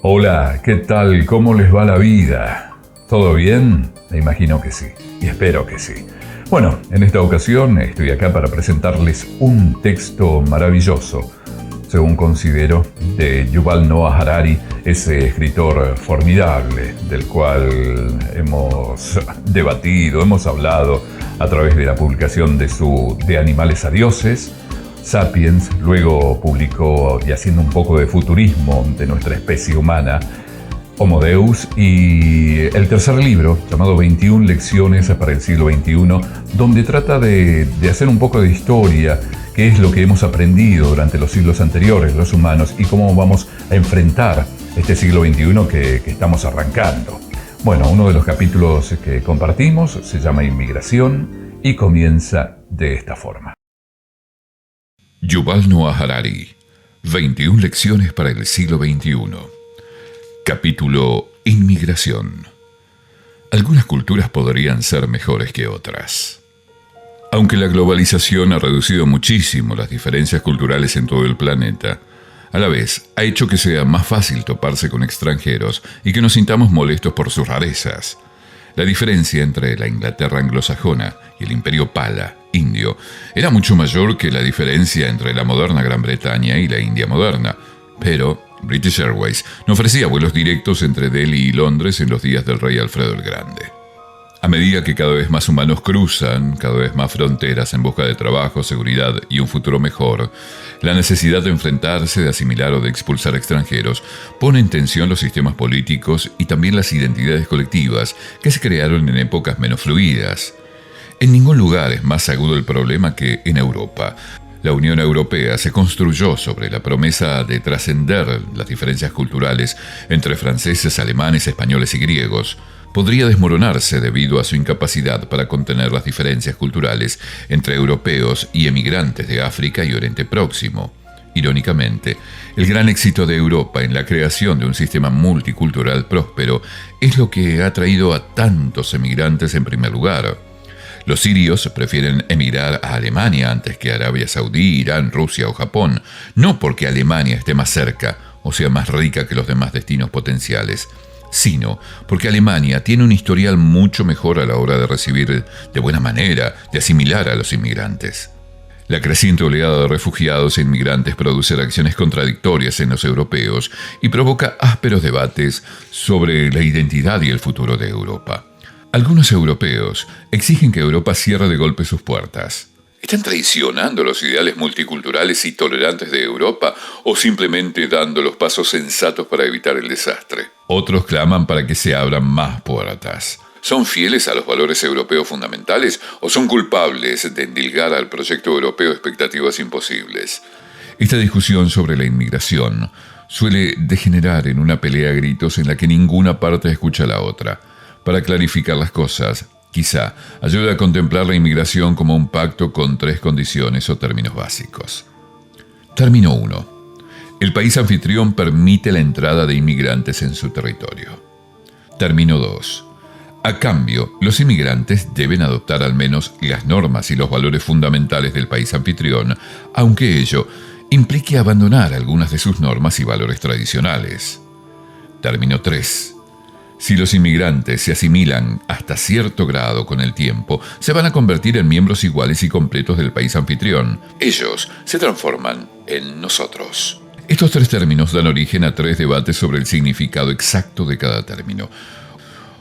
Hola, ¿qué tal? ¿Cómo les va la vida? ¿Todo bien? Me imagino que sí, y espero que sí. Bueno, en esta ocasión estoy acá para presentarles un texto maravilloso, según considero, de Yuval Noah Harari, ese escritor formidable del cual hemos debatido, hemos hablado a través de la publicación de Animales a Dioses, Sapiens. Luego publicó, y haciendo un poco de futurismo de nuestra especie humana, Homo Deus, y el tercer libro, llamado 21 lecciones para el siglo XXI, donde trata de hacer un poco de historia, qué es lo que hemos aprendido durante los siglos anteriores, los humanos, y cómo vamos a enfrentar este siglo XXI que estamos arrancando. Bueno, uno de los capítulos que compartimos se llama Inmigración y comienza de esta forma. Yuval Noah Harari, 21 lecciones para el siglo XXI. Capítulo Inmigración. Algunas culturas podrían ser mejores que otras. Aunque la globalización ha reducido muchísimo las diferencias culturales en todo el planeta, a la vez ha hecho que sea más fácil toparse con extranjeros y que nos sintamos molestos por sus rarezas. La diferencia entre la Inglaterra anglosajona y el Imperio Pala, indio, era mucho mayor que la diferencia entre la moderna Gran Bretaña y la India moderna, pero British Airways no ofrecía vuelos directos entre Delhi y Londres en los días del rey Alfredo el Grande. A medida que cada vez más humanos cruzan cada vez más fronteras en busca de trabajo, seguridad y un futuro mejor, la necesidad de enfrentarse, de asimilar o de expulsar extranjeros pone en tensión los sistemas políticos y también las identidades colectivas que se crearon en épocas menos fluidas. En ningún lugar es más agudo el problema que en Europa. La Unión Europea se construyó sobre la promesa de trascender las diferencias culturales entre franceses, alemanes, españoles y griegos. Podría desmoronarse debido a su incapacidad para contener las diferencias culturales entre europeos y emigrantes de África y Oriente Próximo. Irónicamente, el gran éxito de Europa en la creación de un sistema multicultural próspero es lo que ha traído a tantos emigrantes en primer lugar. Los sirios prefieren emigrar a Alemania antes que a Arabia Saudí, Irán, Rusia o Japón, no porque Alemania esté más cerca o sea más rica que los demás destinos potenciales, sino porque Alemania tiene un historial mucho mejor a la hora de recibir de buena manera, de asimilar a los inmigrantes. La creciente oleada de refugiados e inmigrantes produce reacciones contradictorias en los europeos y provoca ásperos debates sobre la identidad y el futuro de Europa. Algunos europeos exigen que Europa cierre de golpe sus puertas. ¿Están traicionando los ideales multiculturales y tolerantes de Europa o simplemente dando los pasos sensatos para evitar el desastre? Otros claman para que se abran más puertas. ¿Son fieles a los valores europeos fundamentales o son culpables de endilgar al proyecto europeo expectativas imposibles? Esta discusión sobre la inmigración suele degenerar en una pelea a gritos en la que ninguna parte escucha a la otra. Para clarificar las cosas, quizá ayude a contemplar la inmigración como un pacto con 3 condiciones o términos básicos. Término 1. El país anfitrión permite la entrada de inmigrantes en su territorio. Término 2. A cambio, los inmigrantes deben adoptar al menos las normas y los valores fundamentales del país anfitrión, aunque ello implique abandonar algunas de sus normas y valores tradicionales. Término 3. Si los inmigrantes se asimilan hasta cierto grado con el tiempo, se van a convertir en miembros iguales y completos del país anfitrión. Ellos se transforman en nosotros. Estos 3 términos dan origen a 3 debates sobre el significado exacto de cada término.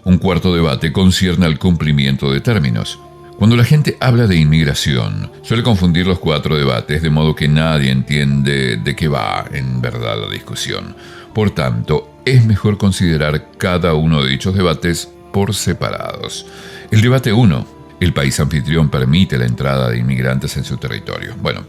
Un cuarto debate concierne al cumplimiento de términos. Cuando la gente habla de inmigración, suele confundir los 4 debates, de modo que nadie entiende de qué va en verdad la discusión. Por tanto, es mejor considerar cada uno de dichos debates por separados. El debate 1. El país anfitrión permite la entrada de inmigrantes en su territorio. Bueno,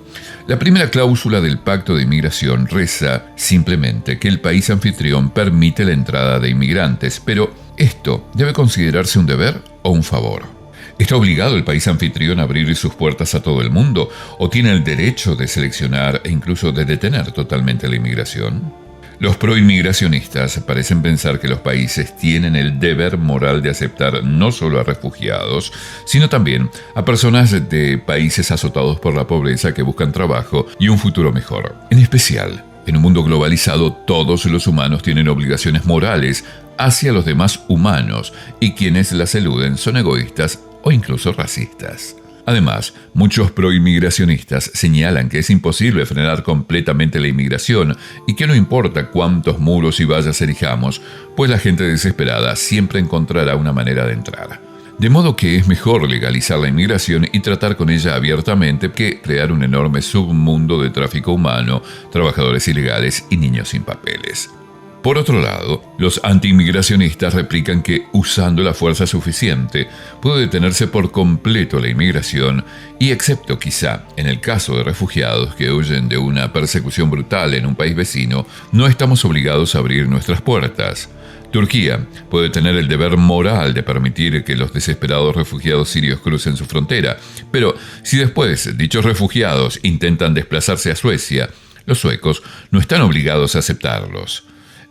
la primera cláusula del pacto de inmigración reza simplemente que el país anfitrión permite la entrada de inmigrantes, pero ¿esto debe considerarse un deber o un favor? ¿Está obligado el país anfitrión a abrir sus puertas a todo el mundo o tiene el derecho de seleccionar e incluso de detener totalmente la inmigración? Los proinmigracionistas parecen pensar que los países tienen el deber moral de aceptar no solo a refugiados, sino también a personas de países azotados por la pobreza que buscan trabajo y un futuro mejor. En especial, En un mundo globalizado, todos los humanos tienen obligaciones morales hacia los demás humanos, y quienes las eluden son egoístas o incluso racistas. Además, muchos proinmigracionistas señalan que es imposible frenar completamente la inmigración y que no importa cuántos muros y vallas erijamos, pues la gente desesperada siempre encontrará una manera de entrar. De modo que es mejor legalizar la inmigración y tratar con ella abiertamente que crear un enorme submundo de tráfico humano, trabajadores ilegales y niños sin papeles. Por otro lado, los antiinmigracionistas replican que, usando la fuerza suficiente, puede detenerse por completo la inmigración y, excepto quizá en el caso de refugiados que huyen de una persecución brutal en un país vecino, no estamos obligados a abrir nuestras puertas. Turquía puede tener el deber moral de permitir que los desesperados refugiados sirios crucen su frontera, pero si después dichos refugiados intentan desplazarse a Suecia, los suecos no están obligados a aceptarlos.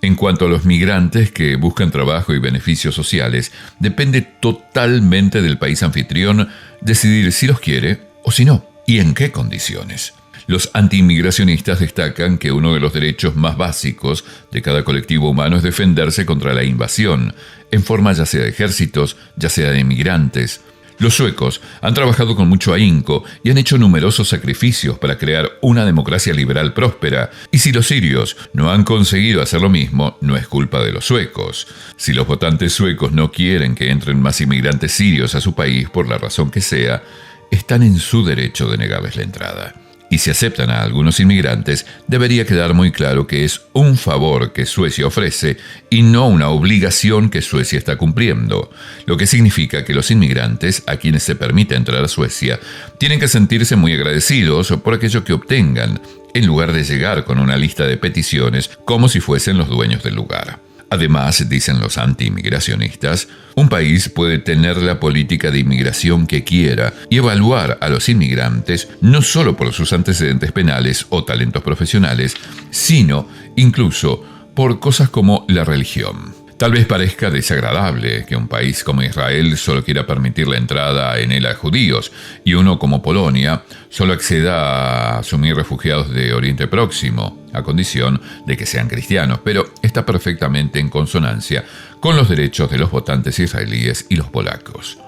En cuanto a los migrantes que buscan trabajo y beneficios sociales, depende totalmente del país anfitrión decidir si los quiere o si no, y en qué condiciones. Los antiinmigracionistas destacan que uno de los derechos más básicos de cada colectivo humano es defenderse contra la invasión, en forma ya sea de ejércitos, ya sea de inmigrantes. Los suecos han trabajado con mucho ahínco y han hecho numerosos sacrificios para crear una democracia liberal próspera, y si los sirios no han conseguido hacer lo mismo, no es culpa de los suecos. Si los votantes suecos no quieren que entren más inmigrantes sirios a su país por la razón que sea, están en su derecho de negarles la entrada. Y si aceptan a algunos inmigrantes, debería quedar muy claro que es un favor que Suecia ofrece y no una obligación que Suecia está cumpliendo, lo que significa que los inmigrantes a quienes se permite entrar a Suecia tienen que sentirse muy agradecidos por aquello que obtengan, en lugar de llegar con una lista de peticiones como si fuesen los dueños del lugar. Además, dicen los antiinmigracionistas, un país puede tener la política de inmigración que quiera y evaluar a los inmigrantes no solo por sus antecedentes penales o talentos profesionales, sino incluso por cosas como la religión. Tal vez parezca desagradable que un país como Israel solo quiera permitir la entrada en él a judíos y uno como Polonia solo acceda a asumir refugiados de Oriente Próximo, a condición de que sean cristianos, pero está perfectamente en consonancia con los derechos de los votantes israelíes y los polacos.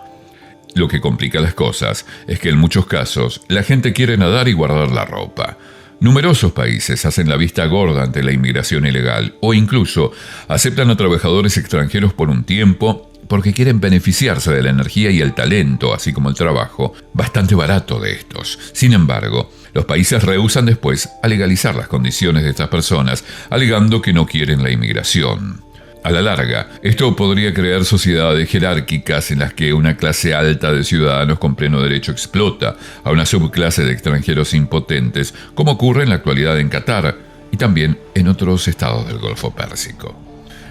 Lo que complica las cosas es que en muchos casos la gente quiere nadar y guardar la ropa. Numerosos países hacen la vista gorda ante la inmigración ilegal o incluso aceptan a trabajadores extranjeros por un tiempo porque quieren beneficiarse de la energía y el talento, así como el trabajo, bastante barato de estos. Sin embargo, los países rehúsan después a legalizar las condiciones de estas personas, alegando que no quieren la inmigración. A la larga, esto podría crear sociedades jerárquicas en las que una clase alta de ciudadanos con pleno derecho explota a una subclase de extranjeros impotentes, como ocurre en la actualidad en Qatar y también en otros estados del Golfo Pérsico.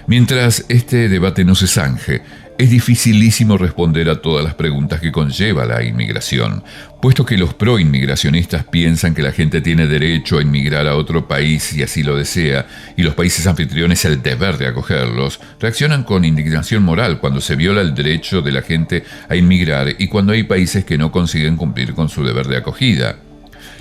Mientras este debate no se zanje, es dificilísimo responder a todas las preguntas que conlleva la inmigración, puesto que los proinmigracionistas piensan que la gente tiene derecho a inmigrar a otro país si así lo desea, y los países anfitriones el deber de acogerlos, reaccionan con indignación moral cuando se viola el derecho de la gente a inmigrar y cuando hay países que no consiguen cumplir con su deber de acogida.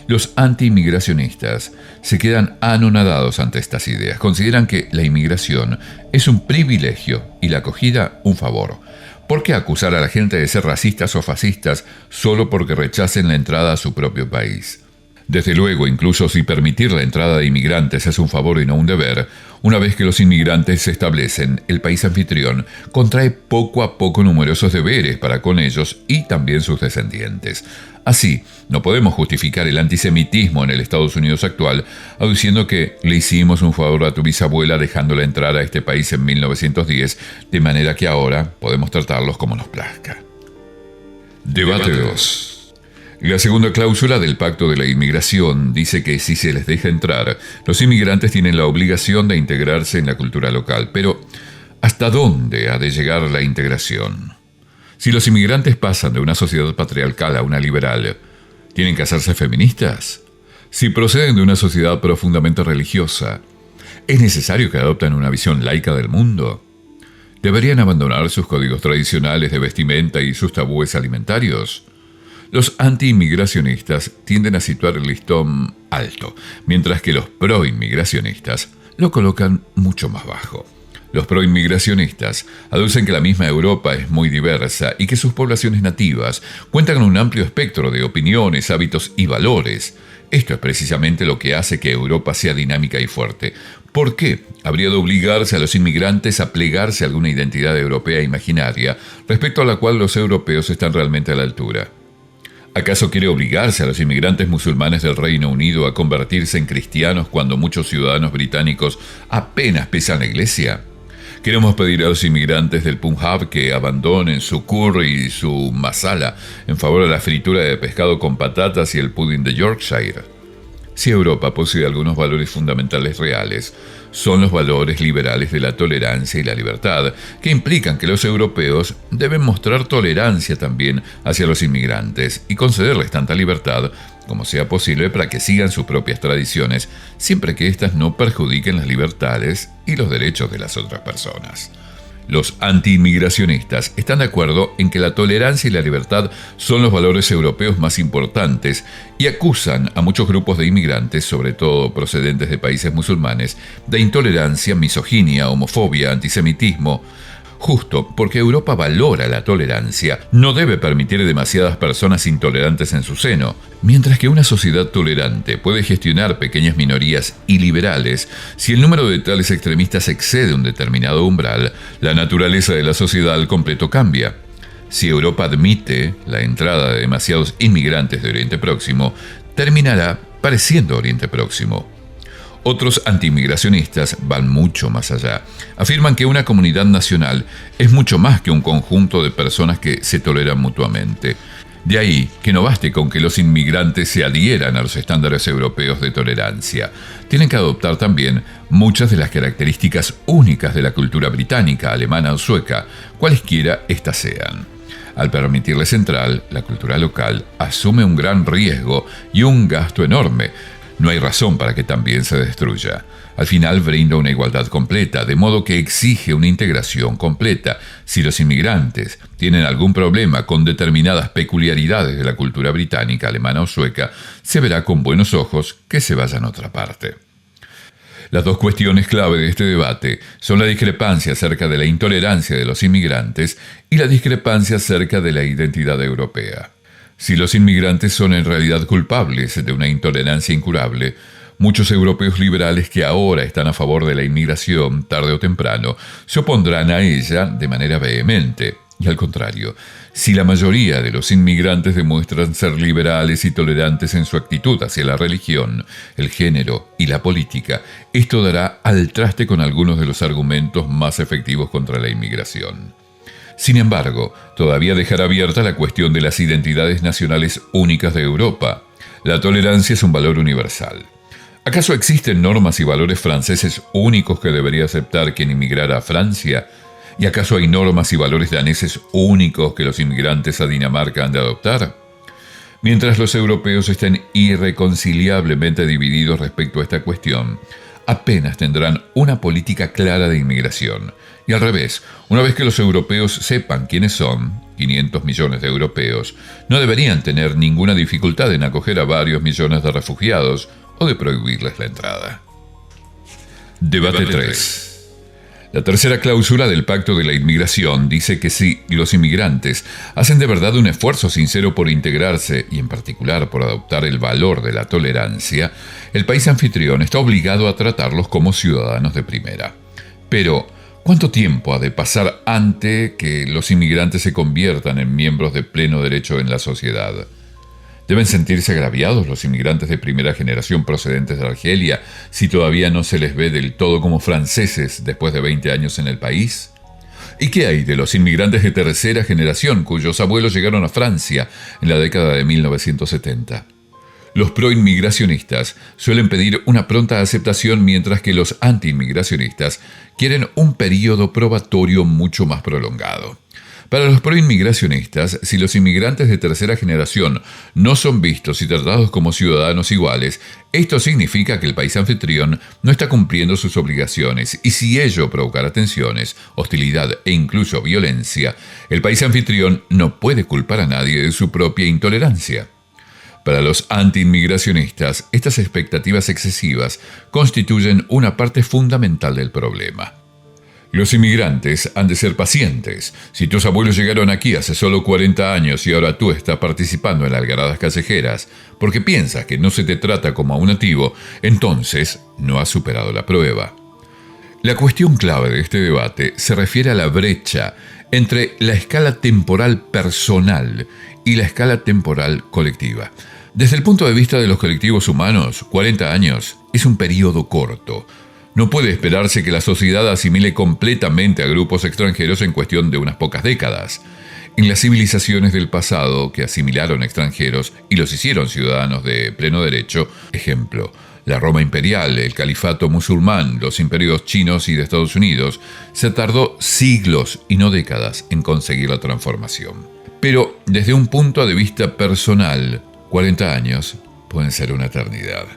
Los antiinmigracionistas se quedan anonadados ante estas ideas. Consideran que la inmigración es un privilegio y la acogida un favor. ¿Por qué acusar a la gente de ser racistas o fascistas solo porque rechacen la entrada a su propio país? Desde luego, incluso si permitir la entrada de inmigrantes es un favor y no un deber, una vez que los inmigrantes se establecen, el país anfitrión contrae poco a poco numerosos deberes para con ellos y también sus descendientes. Así, no podemos justificar el antisemitismo en el Estados Unidos actual aduciendo que le hicimos un favor a tu bisabuela dejándola entrar a este país en 1910, de manera que ahora podemos tratarlos como nos plazca. Debate 2. La segunda cláusula del Pacto de la Inmigración dice que si se les deja entrar, los inmigrantes tienen la obligación de integrarse en la cultura local. Pero, ¿hasta dónde ha de llegar la integración? Si los inmigrantes pasan de una sociedad patriarcal a una liberal, ¿tienen que hacerse feministas? Si proceden de una sociedad profundamente religiosa, ¿es necesario que adopten una visión laica del mundo? ¿Deberían abandonar sus códigos tradicionales de vestimenta y sus tabúes alimentarios? Los anti-inmigracionistas tienden a situar el listón alto, mientras que los pro-inmigracionistas lo colocan mucho más bajo. Los proinmigracionistas aducen que la misma Europa es muy diversa y que sus poblaciones nativas cuentan con un amplio espectro de opiniones, hábitos y valores. Esto es precisamente lo que hace que Europa sea dinámica y fuerte. ¿Por qué habría de obligarse a los inmigrantes a plegarse a alguna identidad europea imaginaria respecto a la cual los europeos están realmente a la altura? ¿Acaso quiere obligarse a los inmigrantes musulmanes del Reino Unido a convertirse en cristianos cuando muchos ciudadanos británicos apenas pisan la iglesia? ¿Queremos pedir a los inmigrantes del Punjab que abandonen su curry y su masala en favor de la fritura de pescado con patatas y el pudding de Yorkshire? Si Europa posee algunos valores fundamentales reales, son los valores liberales de la tolerancia y la libertad, que implican que los europeos deben mostrar tolerancia también hacia los inmigrantes y concederles tanta libertad como sea posible para que sigan sus propias tradiciones, siempre que éstas no perjudiquen las libertades y los derechos de las otras personas. Los anti-inmigracionistas están de acuerdo en que la tolerancia y la libertad son los valores europeos más importantes y acusan a muchos grupos de inmigrantes, sobre todo procedentes de países musulmanes, de intolerancia, misoginia, homofobia, antisemitismo. Justo porque Europa valora la tolerancia, no debe permitir demasiadas personas intolerantes en su seno, mientras que una sociedad tolerante puede gestionar pequeñas minorías iliberales. Si el número de tales extremistas excede un determinado umbral, la naturaleza de la sociedad al completo cambia. Si Europa admite la entrada de demasiados inmigrantes de Oriente Próximo, terminará pareciendo Oriente Próximo. Otros antiinmigracionistas van mucho más allá. Afirman que una comunidad nacional es mucho más que un conjunto de personas que se toleran mutuamente. De ahí que no baste con que los inmigrantes se adhieran a los estándares europeos de tolerancia. Tienen que adoptar también muchas de las características únicas de la cultura británica, alemana o sueca, cualesquiera éstas sean. Al permitirles entrar, la cultura local asume un gran riesgo y un gasto enorme. No hay razón para que también se destruya. Al final brinda una igualdad completa, de modo que exige una integración completa. Si los inmigrantes tienen algún problema con determinadas peculiaridades de la cultura británica, alemana o sueca, se verá con buenos ojos que se vayan a otra parte. Las dos cuestiones clave de este debate son la discrepancia acerca de la intolerancia de los inmigrantes y la discrepancia acerca de la identidad europea. Si los inmigrantes son en realidad culpables de una intolerancia incurable, muchos europeos liberales que ahora están a favor de la inmigración, tarde o temprano, se opondrán a ella de manera vehemente. Y al contrario, si la mayoría de los inmigrantes demuestran ser liberales y tolerantes en su actitud hacia la religión, el género y la política, esto dará al traste con algunos de los argumentos más efectivos contra la inmigración. Sin embargo, todavía dejará abierta la cuestión de las identidades nacionales únicas de Europa. La tolerancia es un valor universal. ¿Acaso existen normas y valores franceses únicos que debería aceptar quien inmigrara a Francia? ¿Y acaso hay normas y valores daneses únicos que los inmigrantes a Dinamarca han de adoptar? Mientras los europeos estén irreconciliablemente divididos respecto a esta cuestión, apenas tendrán una política clara de inmigración. Y al revés, una vez que los europeos sepan quiénes son, 500 millones de europeos, no deberían tener ninguna dificultad en acoger a varios millones de refugiados o de prohibirles la entrada. Debate 3. La tercera cláusula del Pacto de la Inmigración dice que si los inmigrantes hacen de verdad un esfuerzo sincero por integrarse y en particular por adoptar el valor de la tolerancia, el país anfitrión está obligado a tratarlos como ciudadanos de primera. Pero, ¿cuánto tiempo ha de pasar antes que los inmigrantes se conviertan en miembros de pleno derecho en la sociedad? ¿Deben sentirse agraviados los inmigrantes de primera generación procedentes de Argelia si todavía no se les ve del todo como franceses después de 20 años en el país? ¿Y qué hay de los inmigrantes de tercera generación cuyos abuelos llegaron a Francia en la década de 1970? Los proinmigracionistas suelen pedir una pronta aceptación, mientras que los antiinmigracionistas quieren un período probatorio mucho más prolongado. Para los proinmigracionistas, si los inmigrantes de tercera generación no son vistos y tratados como ciudadanos iguales, esto significa que el país anfitrión no está cumpliendo sus obligaciones, y si ello provocara tensiones, hostilidad e incluso violencia, el país anfitrión no puede culpar a nadie de su propia intolerancia. Para los antiinmigracionistas, estas expectativas excesivas constituyen una parte fundamental del problema. Los inmigrantes han de ser pacientes. Si tus abuelos llegaron aquí hace solo 40 años y ahora tú estás participando en algaradas callejeras porque piensas que no se te trata como a un nativo, entonces no has superado la prueba. La cuestión clave de este debate se refiere a la brecha entre la escala temporal personal y la escala temporal colectiva. Desde el punto de vista de los colectivos humanos, 40 años es un periodo corto. No puede esperarse que la sociedad asimile completamente a grupos extranjeros en cuestión de unas pocas décadas. En las civilizaciones del pasado que asimilaron extranjeros y los hicieron ciudadanos de pleno derecho, ejemplo, la Roma imperial, el califato musulmán, los imperios chinos y de Estados Unidos, se tardó siglos y no décadas en conseguir la transformación. Pero desde un punto de vista personal, 40 años pueden ser una eternidad.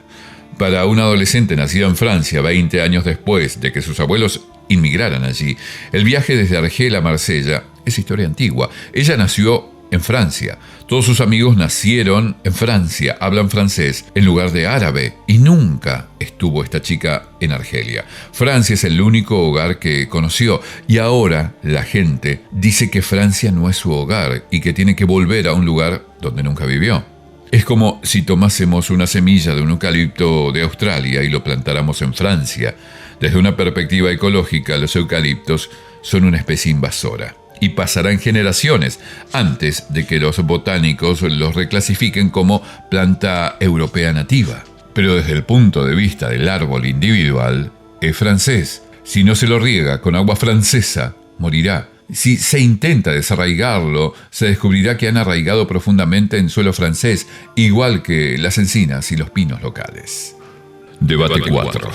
Para un adolescente nacida en Francia 20 años después de que sus abuelos inmigraran allí, el viaje desde Argel a Marsella es historia antigua. Ella nació en Francia. Todos sus amigos nacieron en Francia, hablan francés en lugar de árabe, y nunca estuvo esta chica en Argelia. Francia es el único hogar que conoció, y ahora la gente dice que Francia no es su hogar y que tiene que volver a un lugar donde nunca vivió. Es como si tomásemos una semilla de un eucalipto de Australia y lo plantáramos en Francia. Desde una perspectiva ecológica, los eucaliptos son una especie invasora y pasarán generaciones antes de que los botánicos los reclasifiquen como planta europea nativa. Pero desde el punto de vista del árbol individual, es francés. Si no se lo riega con agua francesa, morirá. Si se intenta desarraigarlo, se descubrirá que han arraigado profundamente en suelo francés, igual que las encinas y los pinos locales. Debate 4.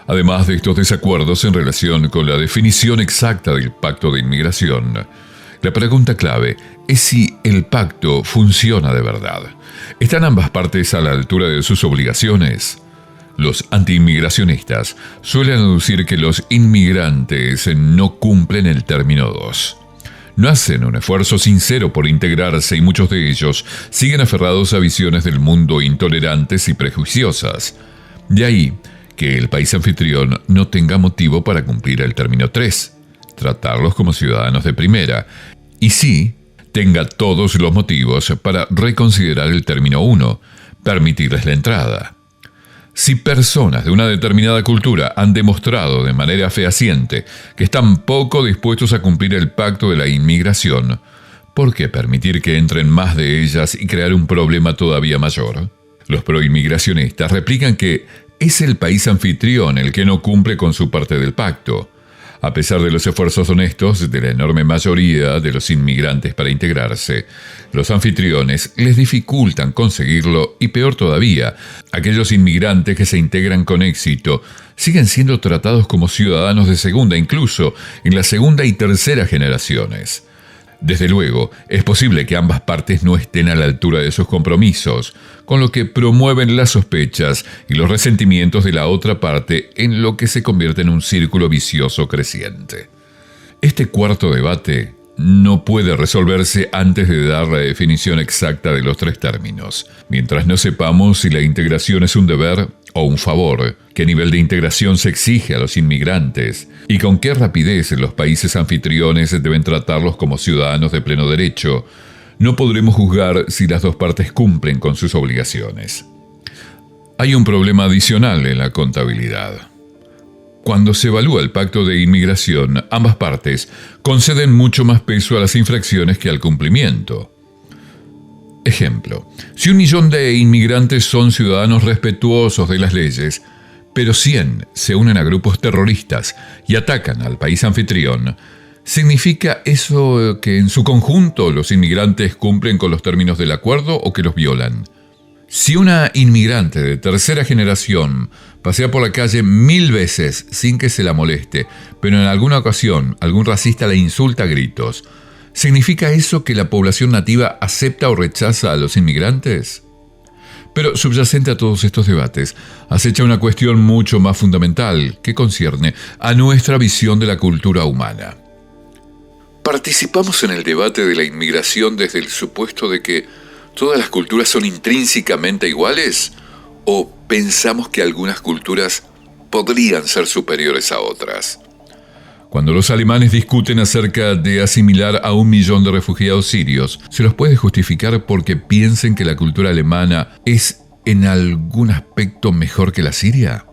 Además de estos desacuerdos en relación con la definición exacta del pacto de inmigración, la pregunta clave es si el pacto funciona de verdad. ¿Están ambas partes a la altura de sus obligaciones? Los antiinmigracionistas suelen aducir que los inmigrantes no cumplen el término 2. No hacen un esfuerzo sincero por integrarse y muchos de ellos siguen aferrados a visiones del mundo intolerantes y prejuiciosas. De ahí que el país anfitrión no tenga motivo para cumplir el término 3, tratarlos como ciudadanos de primera, y sí tenga todos los motivos para reconsiderar el término 1, permitirles la entrada. Si personas de una determinada cultura han demostrado de manera fehaciente que están poco dispuestos a cumplir el pacto de la inmigración, ¿por qué permitir que entren más de ellas y crear un problema todavía mayor? Los proinmigracionistas replican que es el país anfitrión el que no cumple con su parte del pacto. A pesar de los esfuerzos honestos de la enorme mayoría de los inmigrantes para integrarse, los anfitriones les dificultan conseguirlo y, peor todavía, aquellos inmigrantes que se integran con éxito siguen siendo tratados como ciudadanos de segunda, incluso en la segunda y tercera generaciones. Desde luego, es posible que ambas partes no estén a la altura de sus compromisos, con lo que promueven las sospechas y los resentimientos de la otra parte, en lo que se convierte en un círculo vicioso creciente. Este cuarto debate no puede resolverse antes de dar la definición exacta de los 3 términos. Mientras no sepamos si la integración es un deber o un favor, qué nivel de integración se exige a los inmigrantes y con qué rapidez los países anfitriones deben tratarlos como ciudadanos de pleno derecho, no podremos juzgar si las dos partes cumplen con sus obligaciones. Hay un problema adicional en la contabilidad. Cuando se evalúa el pacto de inmigración, ambas partes conceden mucho más peso a las infracciones que al cumplimiento. Ejemplo, si 1 millón de inmigrantes son ciudadanos respetuosos de las leyes, pero 100 se unen a grupos terroristas y atacan al país anfitrión, ¿significa eso que en su conjunto los inmigrantes cumplen con los términos del acuerdo o que los violan? Si una inmigrante de tercera generación pasea por la calle 1000 veces sin que se la moleste, pero en alguna ocasión algún racista la insulta a gritos, ¿Significa eso que la población nativa acepta o rechaza a los inmigrantes? Pero subyacente a todos estos debates, acecha una cuestión mucho más fundamental que concierne a nuestra visión de la cultura humana. ¿Participamos en el debate de la inmigración desde el supuesto de que todas las culturas son intrínsecamente iguales? ¿O pensamos que algunas culturas podrían ser superiores a otras? Cuando los alemanes discuten acerca de asimilar a 1 millón de refugiados sirios, ¿se los puede justificar porque piensen que la cultura alemana es en algún aspecto mejor que la siria?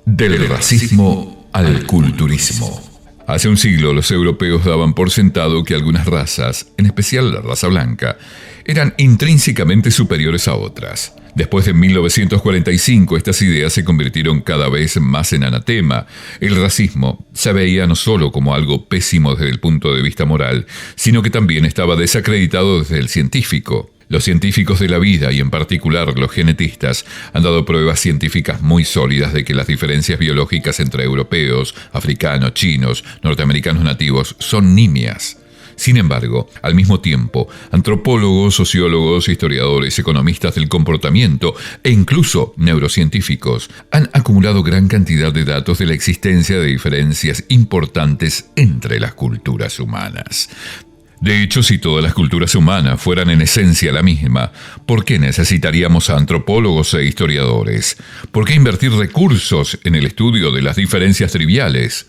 Del racismo al culturismo. Hace un siglo los europeos daban por sentado que algunas razas, en especial la raza blanca, eran intrínsecamente superiores a otras. Después de 1945, estas ideas se convirtieron cada vez más en anatema. El racismo se veía no solo como algo pésimo desde el punto de vista moral, sino que también estaba desacreditado desde el científico. Los científicos de la vida, y en particular los genetistas, han dado pruebas científicas muy sólidas de que las diferencias biológicas entre europeos, africanos, chinos, norteamericanos nativos son nimias. Sin embargo, al mismo tiempo, antropólogos, sociólogos, historiadores, economistas del comportamiento e incluso neurocientíficos han acumulado gran cantidad de datos de la existencia de diferencias importantes entre las culturas humanas. De hecho, si todas las culturas humanas fueran en esencia la misma, ¿por qué necesitaríamos a antropólogos e historiadores? ¿Por qué invertir recursos en el estudio de las diferencias triviales?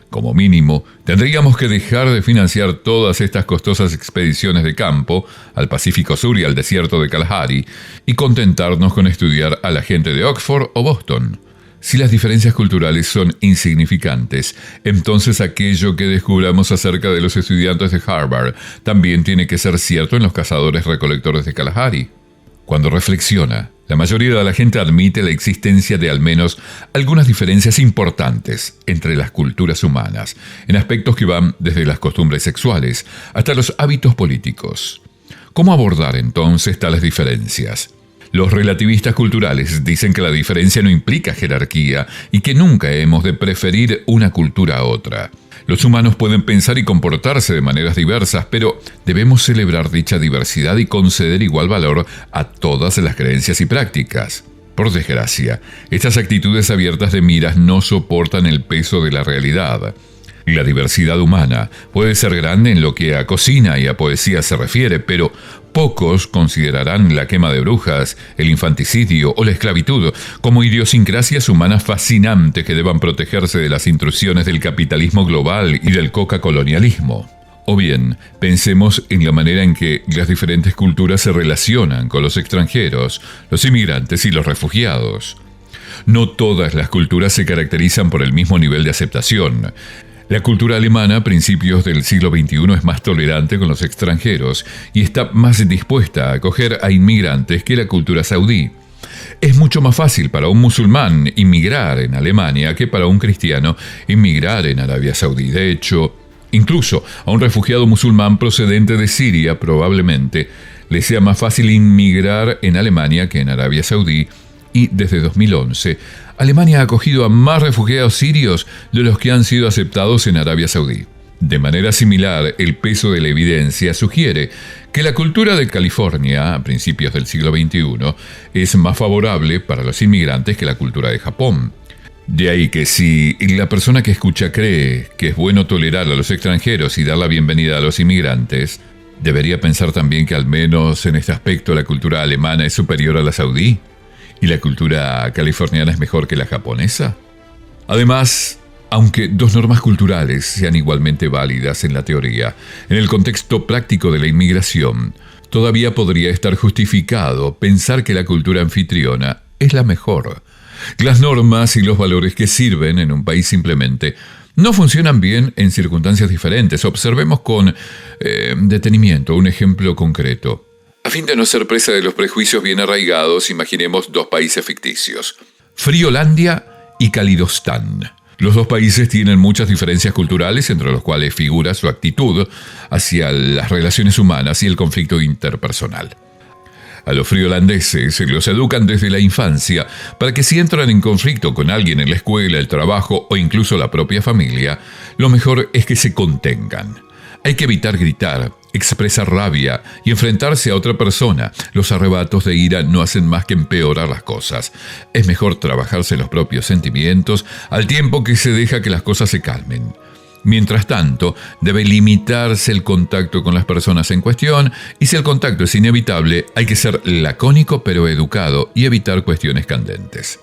Como mínimo, tendríamos que dejar de financiar todas estas costosas expediciones de campo al Pacífico Sur y al desierto de Kalahari y contentarnos con estudiar a la gente de Oxford o Boston. Si las diferencias culturales son insignificantes, entonces aquello que descubramos acerca de los estudiantes de Harvard también tiene que ser cierto en los cazadores-recolectores de Kalahari. Cuando reflexiona, la mayoría de la gente admite la existencia de al menos algunas diferencias importantes entre las culturas humanas, en aspectos que van desde las costumbres sexuales hasta los hábitos políticos. ¿Cómo abordar entonces tales diferencias? Los relativistas culturales dicen que la diferencia no implica jerarquía y que nunca hemos de preferir una cultura a otra. Los humanos pueden pensar y comportarse de maneras diversas, pero debemos celebrar dicha diversidad y conceder igual valor a todas las creencias y prácticas. Por desgracia, estas actitudes abiertas de miras no soportan el peso de la realidad. La diversidad humana puede ser grande en lo que a cocina y a poesía se refiere, pero pocos considerarán la quema de brujas, el infanticidio o la esclavitud como idiosincrasias humanas fascinantes que deban protegerse de las intrusiones del capitalismo global y del coca-colonialismo. O bien, pensemos en la manera en que las diferentes culturas se relacionan con los extranjeros, los inmigrantes y los refugiados. No todas las culturas se caracterizan por el mismo nivel de aceptación. La cultura alemana a principios del siglo XXI es más tolerante con los extranjeros y está más dispuesta a acoger a inmigrantes que la cultura saudí. Es mucho más fácil para un musulmán inmigrar en Alemania que para un cristiano inmigrar en Arabia Saudí. De hecho, incluso a un refugiado musulmán procedente de Siria probablemente le sea más fácil inmigrar en Alemania que en Arabia Saudí, y desde 2011 Alemania ha acogido a más refugiados sirios de los que han sido aceptados en Arabia Saudí. De manera similar, el peso de la evidencia sugiere que la cultura de California, a principios del siglo XXI, es más favorable para los inmigrantes que la cultura de Japón. De ahí que si la persona que escucha cree que es bueno tolerar a los extranjeros y dar la bienvenida a los inmigrantes, debería pensar también que al menos en este aspecto la cultura alemana es superior a la saudí. ¿Y la cultura californiana es mejor que la japonesa? Además, aunque dos normas culturales sean igualmente válidas en la teoría, en el contexto práctico de la inmigración, todavía podría estar justificado pensar que la cultura anfitriona es la mejor. Las normas y los valores que sirven en un país simplemente no funcionan bien en circunstancias diferentes. Observemos con detenimiento un ejemplo concreto. A fin de no ser presa de los prejuicios bien arraigados, imaginemos dos países ficticios: Friolandia y Calidostán. Los dos países tienen muchas diferencias culturales, entre los cuales figura su actitud hacia las relaciones humanas y el conflicto interpersonal. A los friolandeses se los educan desde la infancia para que si entran en conflicto con alguien en la escuela, el trabajo o incluso la propia familia, lo mejor es que se contengan. Hay que evitar gritar, expresar rabia y enfrentarse a otra persona. Los arrebatos de ira no hacen más que empeorar las cosas. Es mejor trabajarse los propios sentimientos al tiempo que se deja que las cosas se calmen. Mientras tanto, debe limitarse el contacto con las personas en cuestión y si el contacto es inevitable, hay que ser lacónico pero educado y evitar cuestiones candentes.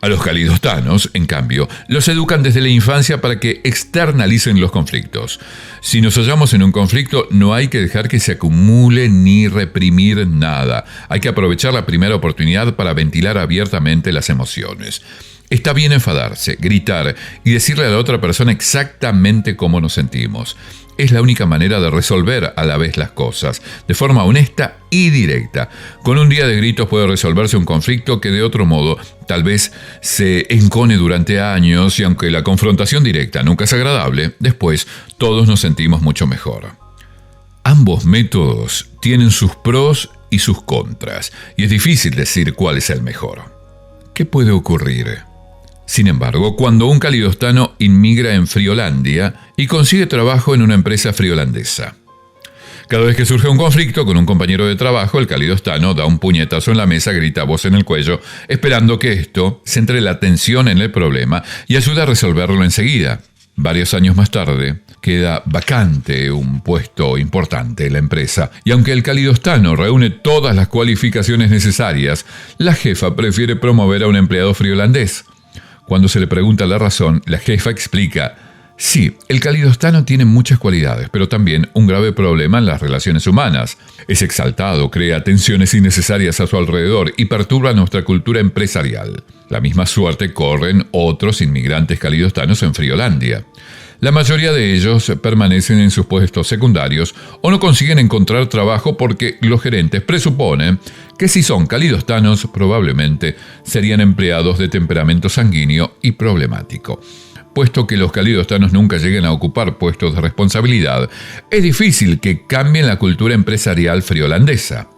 A los calidostanos, en cambio, los educan desde la infancia para que externalicen los conflictos. Si nos hallamos en un conflicto, no hay que dejar que se acumule ni reprimir nada. Hay que aprovechar la primera oportunidad para ventilar abiertamente las emociones. Está bien enfadarse, gritar y decirle a la otra persona exactamente cómo nos sentimos. Es la única manera de resolver a la vez las cosas, de forma honesta y directa. Con un día de gritos puede resolverse un conflicto que de otro modo tal vez se encone durante años y aunque la confrontación directa nunca es agradable, después todos nos sentimos mucho mejor. Ambos métodos tienen sus pros y sus contras, y es difícil decir cuál es el mejor. ¿Qué puede ocurrir? Sin embargo, cuando un calidostano inmigra en Friolandia y consigue trabajo en una empresa friolandesa. Cada vez que surge un conflicto con un compañero de trabajo, el calidostano da un puñetazo en la mesa, grita voz en el cuello, esperando que esto centre la atención en el problema y ayude a resolverlo enseguida. Varios años más tarde, queda vacante un puesto importante en la empresa, y aunque el calidostano reúne todas las cualificaciones necesarias, la jefa prefiere promover a un empleado friolandés. Cuando se le pregunta la razón, la jefa explica: sí, el calidostano tiene muchas cualidades, pero también un grave problema en las relaciones humanas. Es exaltado, crea tensiones innecesarias a su alrededor y perturba nuestra cultura empresarial. La misma suerte corren otros inmigrantes calidostanos en Friolandia. La mayoría de ellos permanecen en sus puestos secundarios o no consiguen encontrar trabajo porque los gerentes presuponen que si son calidostanos probablemente serían empleados de temperamento sanguíneo y problemático. Puesto que los calidostanos nunca lleguen a ocupar puestos de responsabilidad, es difícil que cambien la cultura empresarial friolandesa.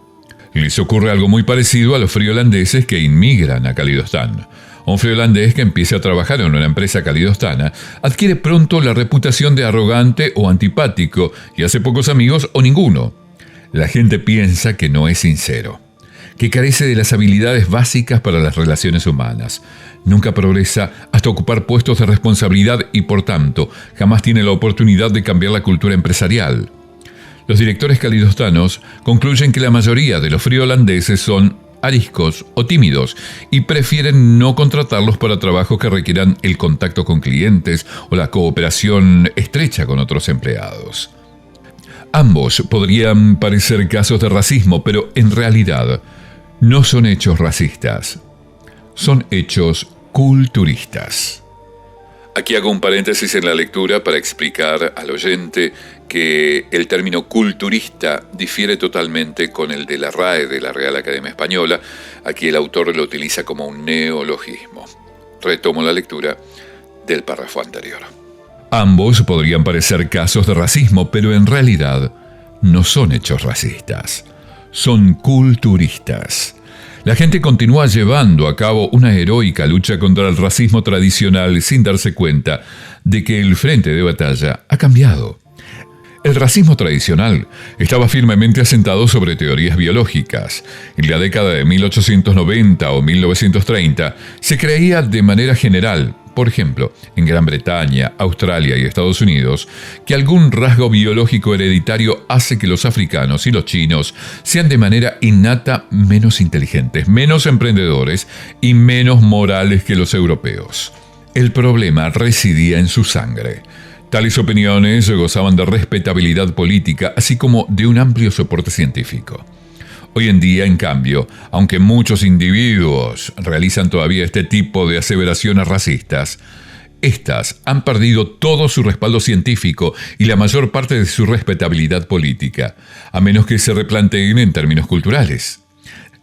Les ocurre algo muy parecido a los friolandeses que inmigran a Calidostán. Un friolandés que empiece a trabajar en una empresa calidostana adquiere pronto la reputación de arrogante o antipático y hace pocos amigos o ninguno. La gente piensa que no es sincero, que carece de las habilidades básicas para las relaciones humanas. Nunca progresa hasta ocupar puestos de responsabilidad y, por tanto, jamás tiene la oportunidad de cambiar la cultura empresarial. Los directores calidostanos concluyen que la mayoría de los friolandeses son ariscos o tímidos y prefieren no contratarlos para trabajos que requieran el contacto con clientes o la cooperación estrecha con otros empleados. Ambos podrían parecer casos de racismo, pero en realidad no son hechos racistas, son hechos culturistas. Aquí hago un paréntesis en la lectura para explicar al oyente que el término culturista difiere totalmente con el de la RAE, de la Real Academia Española. Aquí el autor lo utiliza como un neologismo. Retomo la lectura del párrafo anterior. Ambos podrían parecer casos de racismo, pero en realidad no son hechos racistas, son culturistas. La gente continúa llevando a cabo una heroica lucha contra el racismo tradicional sin darse cuenta de que el frente de batalla ha cambiado. El racismo tradicional estaba firmemente asentado sobre teorías biológicas. En la década de 1890 o 1930 se creía de manera general, por ejemplo, en Gran Bretaña, Australia y Estados Unidos, que algún rasgo biológico hereditario hace que los africanos y los chinos sean de manera innata menos inteligentes, menos emprendedores y menos morales que los europeos. El problema residía en su sangre. Tales opiniones gozaban de respetabilidad política, así como de un amplio soporte científico. Hoy en día, en cambio, aunque muchos individuos realizan todavía este tipo de aseveraciones racistas, estas han perdido todo su respaldo científico y la mayor parte de su respetabilidad política, a menos que se replanteen en términos culturales.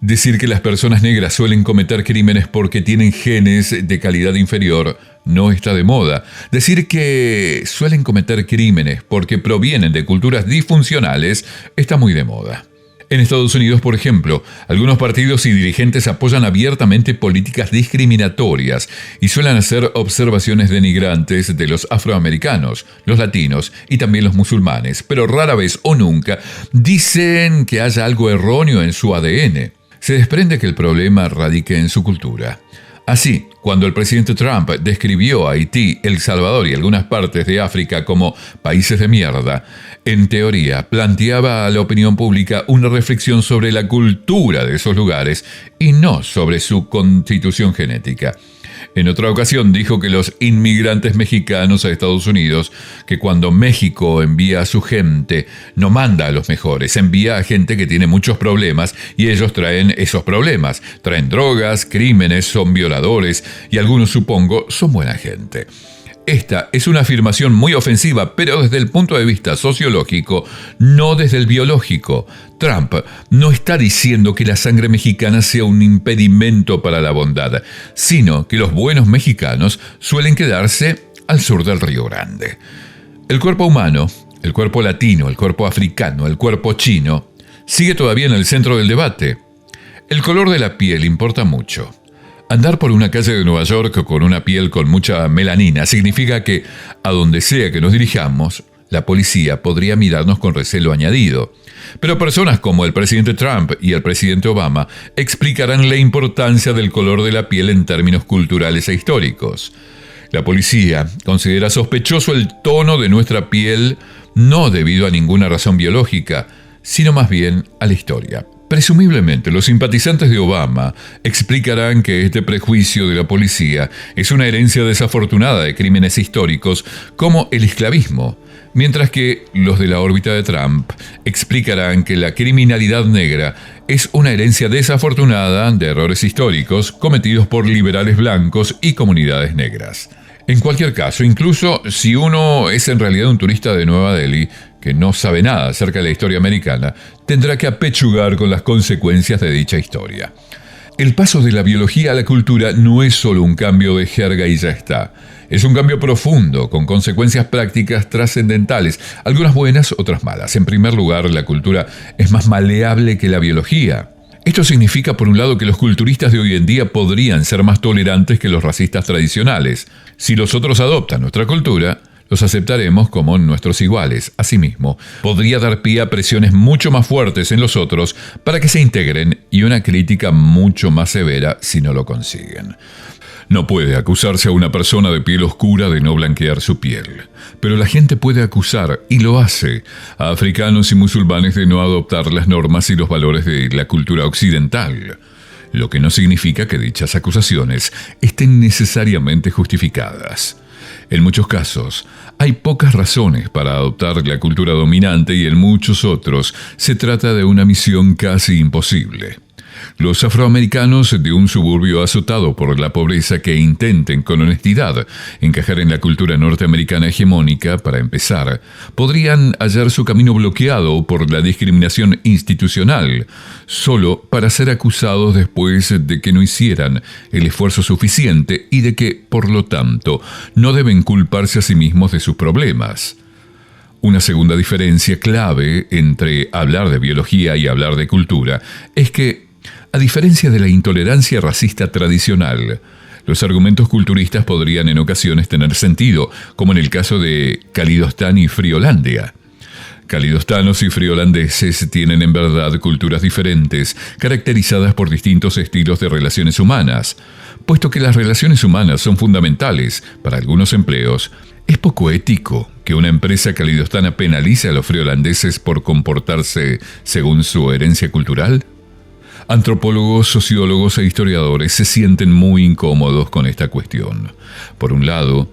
Decir que las personas negras suelen cometer crímenes porque tienen genes de calidad inferior no está de moda. Decir que suelen cometer crímenes porque provienen de culturas disfuncionales está muy de moda. En Estados Unidos, por ejemplo, algunos partidos y dirigentes apoyan abiertamente políticas discriminatorias y suelen hacer observaciones denigrantes de los afroamericanos, los latinos y también los musulmanes, pero rara vez o nunca dicen que haya algo erróneo en su ADN. Se desprende que el problema radique en su cultura. Así, cuando el presidente Trump describió a Haití, El Salvador y algunas partes de África como países de mierda, en teoría planteaba a la opinión pública una reflexión sobre la cultura de esos lugares y no sobre su constitución genética. En otra ocasión dijo que los inmigrantes mexicanos a Estados Unidos, que cuando México envía a su gente, no manda a los mejores, envía a gente que tiene muchos problemas y ellos traen esos problemas. Traen drogas, crímenes, son violadores y algunos, supongo, son buena gente. Esta es una afirmación muy ofensiva, pero desde el punto de vista sociológico, no desde el biológico. Trump no está diciendo que la sangre mexicana sea un impedimento para la bondad, sino que los buenos mexicanos suelen quedarse al sur del Río Grande. El cuerpo humano, el cuerpo latino, el cuerpo africano, el cuerpo chino, sigue todavía en el centro del debate. El color de la piel importa mucho. Andar por una calle de Nueva York con una piel con mucha melanina significa que, a donde sea que nos dirijamos, la policía podría mirarnos con recelo añadido. Pero personas como el presidente Trump y el presidente Obama explicarán la importancia del color de la piel en términos culturales e históricos. La policía considera sospechoso el tono de nuestra piel no debido a ninguna razón biológica, sino más bien a la historia. Presumiblemente, los simpatizantes de Obama explicarán que este prejuicio de la policía es una herencia desafortunada de crímenes históricos como el esclavismo, mientras que los de la órbita de Trump explicarán que la criminalidad negra es una herencia desafortunada de errores históricos cometidos por liberales blancos y comunidades negras. En cualquier caso, incluso si uno es en realidad un turista de Nueva Delhi que no sabe nada acerca de la historia americana, tendrá que apechugar con las consecuencias de dicha historia. El paso de la biología a la cultura no es solo un cambio de jerga y ya está. Es un cambio profundo, con consecuencias prácticas trascendentales, algunas buenas, otras malas. En primer lugar, la cultura es más maleable que la biología. Esto significa, por un lado, que los culturistas de hoy en día podrían ser más tolerantes que los racistas tradicionales. Si los otros adoptan nuestra cultura, los aceptaremos como nuestros iguales. Asimismo, podría dar pie a presiones mucho más fuertes en los otros para que se integren y una crítica mucho más severa si no lo consiguen. No puede acusarse a una persona de piel oscura de no blanquear su piel, pero la gente puede acusar, y lo hace, a africanos y musulmanes de no adoptar las normas y los valores de la cultura occidental, lo que no significa que dichas acusaciones estén necesariamente justificadas. En muchos casos, hay pocas razones para adoptar la cultura dominante y en muchos otros se trata de una misión casi imposible. Los afroamericanos de un suburbio azotado por la pobreza que intenten con honestidad encajar en la cultura norteamericana hegemónica, para empezar, podrían hallar su camino bloqueado por la discriminación institucional, solo para ser acusados después de que no hicieran el esfuerzo suficiente y de que, por lo tanto, no deben culparse a sí mismos de sus problemas. Una segunda diferencia clave entre hablar de biología y hablar de cultura es que, a diferencia de la intolerancia racista tradicional, los argumentos culturistas podrían en ocasiones tener sentido, como en el caso de Calidostán y Friolandia. Calidostanos y friolandeses tienen en verdad culturas diferentes, caracterizadas por distintos estilos de relaciones humanas. Puesto que las relaciones humanas son fundamentales para algunos empleos, ¿es poco ético que una empresa calidostana penalice a los friolandeses por comportarse según su herencia cultural? Antropólogos, sociólogos e historiadores se sienten muy incómodos con esta cuestión. Por un lado,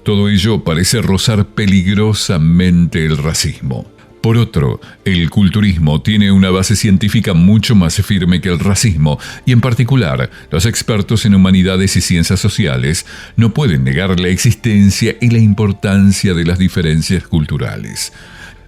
todo ello parece rozar peligrosamente el racismo. Por otro, el culturismo tiene una base científica mucho más firme que el racismo, y en particular, los expertos en humanidades y ciencias sociales no pueden negar la existencia y la importancia de las diferencias culturales.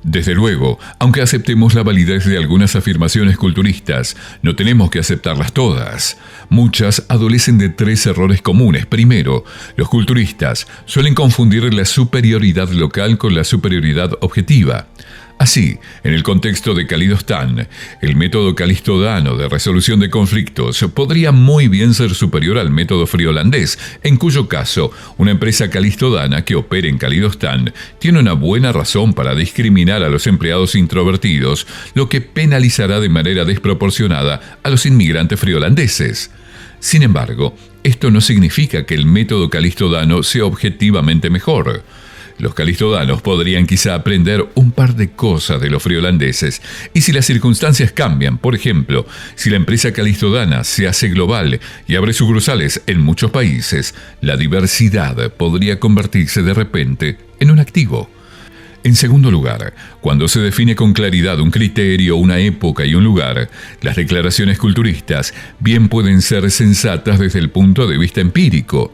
Desde luego, aunque aceptemos la validez de algunas afirmaciones culturistas, no tenemos que aceptarlas todas. Muchas adolecen de 3 errores comunes. Primero, los culturistas suelen confundir la superioridad local con la superioridad objetiva. Así, en el contexto de Kalidostán, el método calistodano de resolución de conflictos podría muy bien ser superior al método friolandés, en cuyo caso, una empresa calistodana que opere en Kalidostán tiene una buena razón para discriminar a los empleados introvertidos, lo que penalizará de manera desproporcionada a los inmigrantes friolandeses. Sin embargo, esto no significa que el método calistodano sea objetivamente mejor. Los calistodanos podrían quizá aprender un par de cosas de los friolandeses, y si las circunstancias cambian, por ejemplo, si la empresa calistodana se hace global y abre sucursales en muchos países, la diversidad podría convertirse de repente en un activo. En segundo lugar, cuando se define con claridad un criterio, una época y un lugar, las declaraciones culturistas bien pueden ser sensatas desde el punto de vista empírico.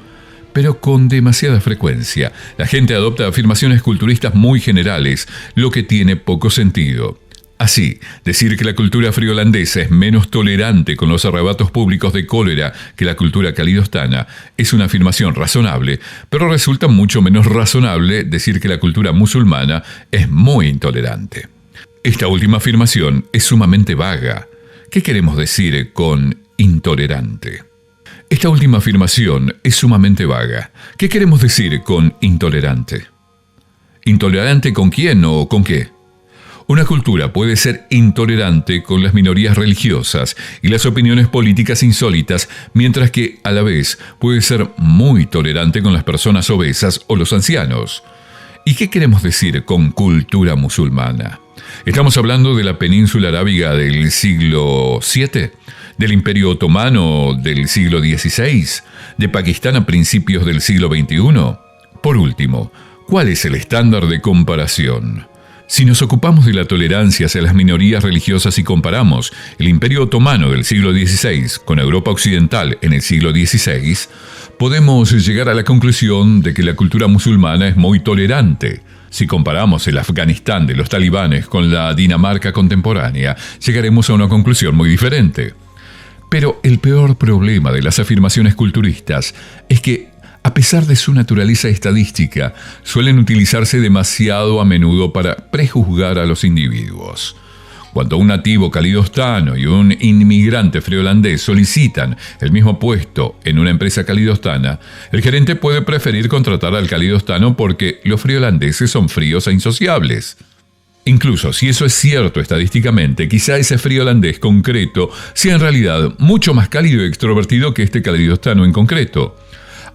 Pero con demasiada frecuencia, la gente adopta afirmaciones culturistas muy generales, lo que tiene poco sentido. Así, decir que la cultura friolandesa es menos tolerante con los arrebatos públicos de cólera que la cultura calidostana es una afirmación razonable, pero resulta mucho menos razonable decir que la cultura musulmana es muy intolerante. Esta última afirmación es sumamente vaga. ¿Qué queremos decir con intolerante? Esta última afirmación es sumamente vaga. ¿Qué queremos decir con intolerante? ¿Intolerante con quién o con qué? Una cultura puede ser intolerante con las minorías religiosas y las opiniones políticas insólitas, mientras que, a la vez, puede ser muy tolerante con las personas obesas o los ancianos. ¿Y qué queremos decir con cultura musulmana? ¿Estamos hablando de la península arábiga del siglo VII? ¿Del Imperio Otomano del siglo XVI? ¿De Pakistán a principios del siglo XXI? Por último, ¿cuál es el estándar de comparación? Si nos ocupamos de la tolerancia hacia las minorías religiosas y comparamos el Imperio Otomano del siglo XVI con Europa Occidental en el siglo XVI, podemos llegar a la conclusión de que la cultura musulmana es muy tolerante. Si comparamos el Afganistán de los talibanes con la Dinamarca contemporánea, llegaremos a una conclusión muy diferente. Pero el peor problema de las afirmaciones culturistas es que, a pesar de su naturaleza estadística, suelen utilizarse demasiado a menudo para prejuzgar a los individuos. Cuando un nativo calidostano y un inmigrante friolandés solicitan el mismo puesto en una empresa calidostana, el gerente puede preferir contratar al calidostano porque los friolandeses son fríos e insociables. Incluso si eso es cierto estadísticamente, quizá ese friolandés concreto sea en realidad mucho más cálido y extrovertido que este calidostano en concreto.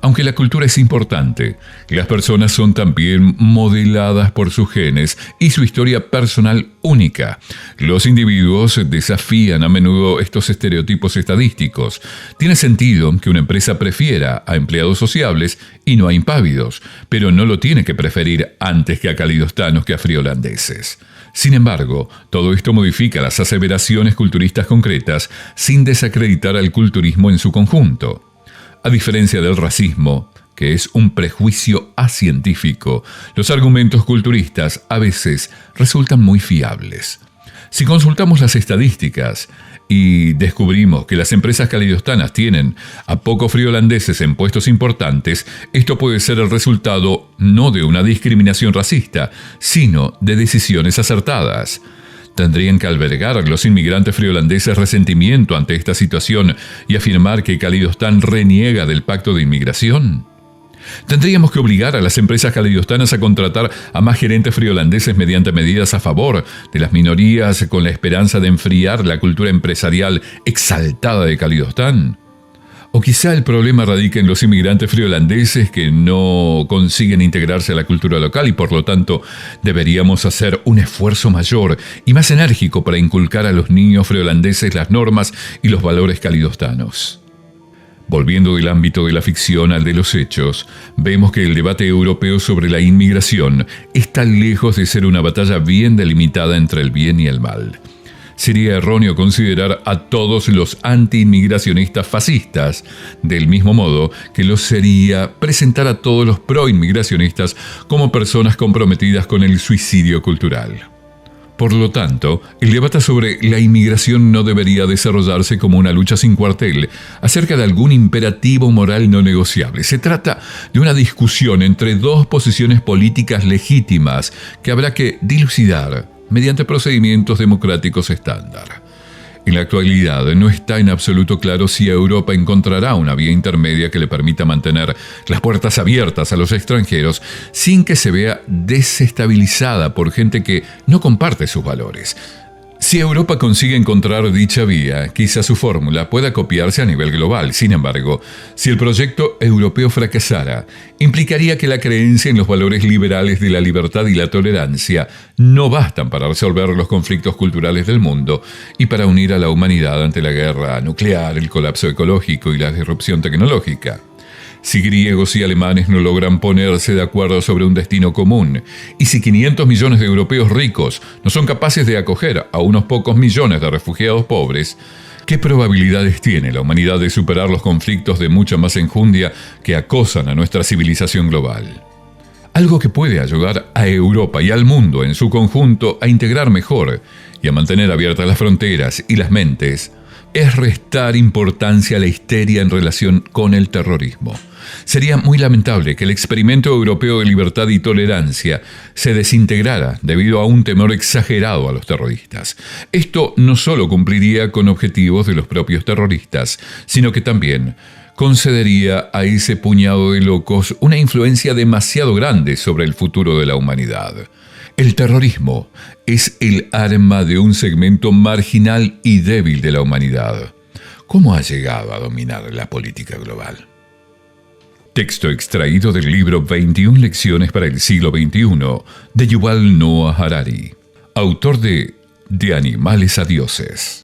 Aunque la cultura es importante, las personas son también modeladas por sus genes y su historia personal única. Los individuos desafían a menudo estos estereotipos estadísticos. Tiene sentido que una empresa prefiera a empleados sociables y no a impávidos, pero no lo tiene que preferir antes que a calidostanos que a friolandeses. Sin embargo, todo esto modifica las aseveraciones culturistas concretas sin desacreditar al culturismo en su conjunto. A diferencia del racismo, que es un prejuicio acientífico, los argumentos culturistas a veces resultan muy fiables. Si consultamos las estadísticas y descubrimos que las empresas calidostanas tienen a pocos friolandeses en puestos importantes, esto puede ser el resultado no de una discriminación racista, sino de decisiones acertadas. ¿Tendrían que albergar los inmigrantes friolandeses resentimiento ante esta situación y afirmar que Kalidostán reniega del pacto de inmigración? ¿Tendríamos que obligar a las empresas calidostanas a contratar a más gerentes friolandeses mediante medidas a favor de las minorías con la esperanza de enfriar la cultura empresarial exaltada de Kalidostán? O quizá el problema radica en los inmigrantes friolandeses que no consiguen integrarse a la cultura local y por lo tanto deberíamos hacer un esfuerzo mayor y más enérgico para inculcar a los niños friolandeses las normas y los valores calidostanos. Volviendo del ámbito de la ficción al de los hechos, vemos que el debate europeo sobre la inmigración está lejos de ser una batalla bien delimitada entre el bien y el mal. Sería erróneo considerar a todos los anti-inmigracionistas fascistas, del mismo modo que lo sería presentar a todos los pro-inmigracionistas como personas comprometidas con el suicidio cultural. Por lo tanto, el debate sobre la inmigración no debería desarrollarse como una lucha sin cuartel acerca de algún imperativo moral no negociable. Se trata de una discusión entre dos posiciones políticas legítimas que habrá que dilucidar mediante procedimientos democráticos estándar. En la actualidad no está en absoluto claro si Europa encontrará una vía intermedia que le permita mantener las puertas abiertas a los extranjeros sin que se vea desestabilizada por gente que no comparte sus valores. Si Europa consigue encontrar dicha vía, quizá su fórmula pueda copiarse a nivel global. Sin embargo, si el proyecto europeo fracasara, implicaría que la creencia en los valores liberales de la libertad y la tolerancia no bastan para resolver los conflictos culturales del mundo y para unir a la humanidad ante la guerra nuclear, el colapso ecológico y la disrupción tecnológica. Si griegos y alemanes no logran ponerse de acuerdo sobre un destino común, y si 500 millones de europeos ricos no son capaces de acoger a unos pocos millones de refugiados pobres, ¿qué probabilidades tiene la humanidad de superar los conflictos de mucha más enjundia que acosan a nuestra civilización global? Algo que puede ayudar a Europa y al mundo en su conjunto a integrar mejor y a mantener abiertas las fronteras y las mentes es restar importancia a la histeria en relación con el terrorismo. Sería muy lamentable que el experimento europeo de libertad y tolerancia se desintegrara debido a un temor exagerado a los terroristas. Esto no solo cumpliría con objetivos de los propios terroristas, sino que también concedería a ese puñado de locos una influencia demasiado grande sobre el futuro de la humanidad. El terrorismo es el arma de un segmento marginal y débil de la humanidad. ¿Cómo ha llegado a dominar la política global? Texto extraído del libro 21 lecciones para el siglo XXI de Yuval Noah Harari, autor de animales a dioses.